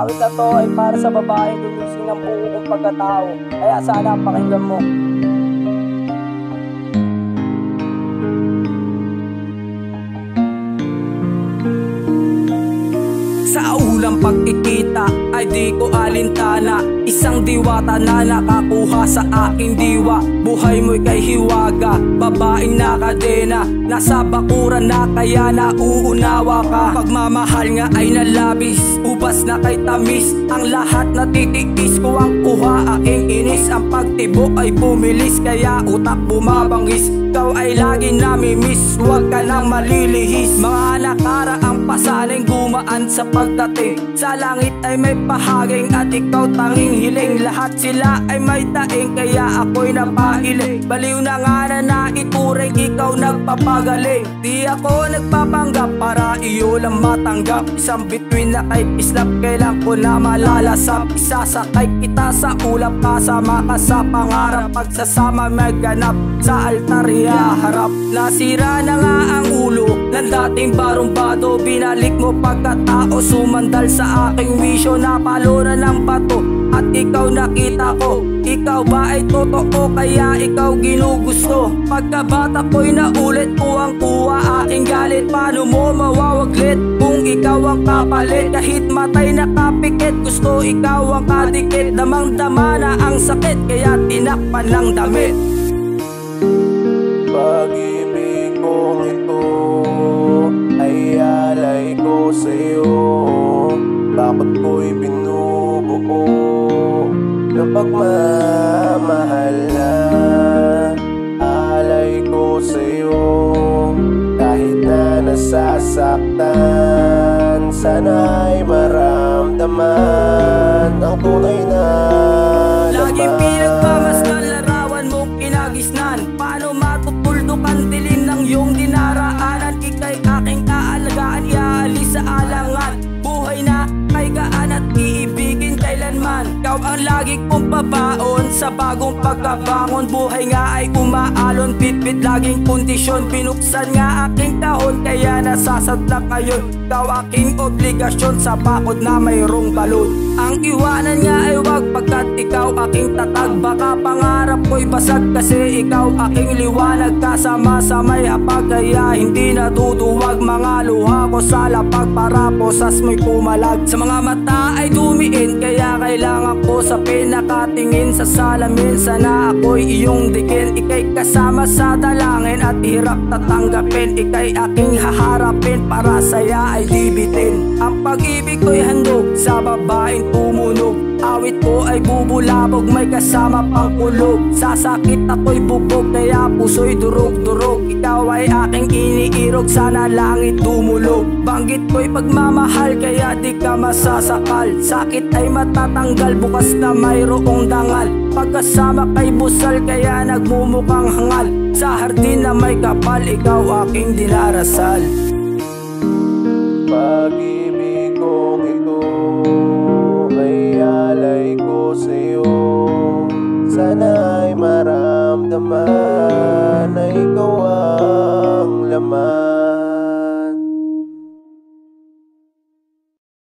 awit na to ay para sa babaeng gumising ng buo kong pagkatao. Kaya sana pakinggan mo. Sa ulang pagkikita ay di ko alintana, isang diwata na nakakuha sa aking diwa. Buhay mo'y kay hiwaga, babaeng nakadena, nasa bakuran na kaya nauunawa ka. Pagmamahal nga ay nalabis, ubas na kay tamis, ang lahat na titiis ko ang kuha aking inis. Ang pagtibo ay bumilis kaya utak bumabangis, ikaw ay lagi namimiss, huwag ka nang malilihis. Mga nakaraang pasaling gumaan sa pagdating, sa langit ay may pahaging at ikaw tanging hiling. Lahat sila ay may daing kaya ako'y napailing. Baliw na nga na naituring, ikaw nagpapagaling. Di ako nagpapanggap para iyo lang matanggap, isang bituin na kay pislap, kailan ko na malalasap. Isasakay kita sa ulap, kasama ka sa pangarap, pagsasama may ganap sa altar harap. Nasira na nga ang ulo ng dating barumbado, binalik mo pagkatao, sumandal sa aking wisyo. Napalo na ng bato at ikaw nakita ko, ikaw ba ay totoo kaya ikaw ginugusto? Pagkabata ko'y naulit ko ang kuha aking galit, paano mo mawawaglit kung ikaw ang kapalit? Kahit matay na kapikit, gusto ikaw ang kadikit, damang dama na ang sakit kaya tinakpan ng damit. Pag-ibig kong ito ay alay ko sa'yo, bakit ko'y binubuo ng pagmamahal na alay ko sa'yo. Kahit na nasasaktan, sana'y maramdaman ang tunay na laman. Laging pinagmamasdan, larawan mong kinagisnan, paano matutuldukan dilim ng iyong dinaraanan. Ika'y aking kaalagaan, iaalis sa alangan, buhay na kay gaan at iibigin kailanman. Ikaw ang lagi kong pabaon sa bagong pagkabangon, buhay nga ay umaalon, bitbit laging kondisyon. Binuksan nga aking kahon kaya nasasadlak ngayon, ikaw aking obligasyon sa bakod na mayroong balon. Ang iwanan nga ay wag, pagkat ikaw aking tatag, baka pangarap ko'y basag kasi ikaw aking liwanag. Kasama sa may hapag kaya hindi natutuwag, mga luha ko sa lapag para posas mo'y pumalag. Sa mga mata ay dumiin kaya kailangan ko sa pinakatingin sa salamin, sana ako'y iyong digin. Ika'y kasama sa dalangin at hirap tatanggapin, ika'y aking haharapin para saya ay dibitin. Ang pag-ibig ko'y handog sa babaeng tumunog, awit ko ay bubulabog, may kasama pang kulog. Sasakit ako'y bubog kaya puso'y durog-durog, ikaw ay aking iniirog, sana langit dumulog. Banggit ko'y pagmamahal kaya di ka masasakal, sakit ay matatanggal bukas na mayroong dangal. Pagkasama kay busal kaya nagmumukhang hangal, sa hardin na may kapal ikaw aking dinarasal.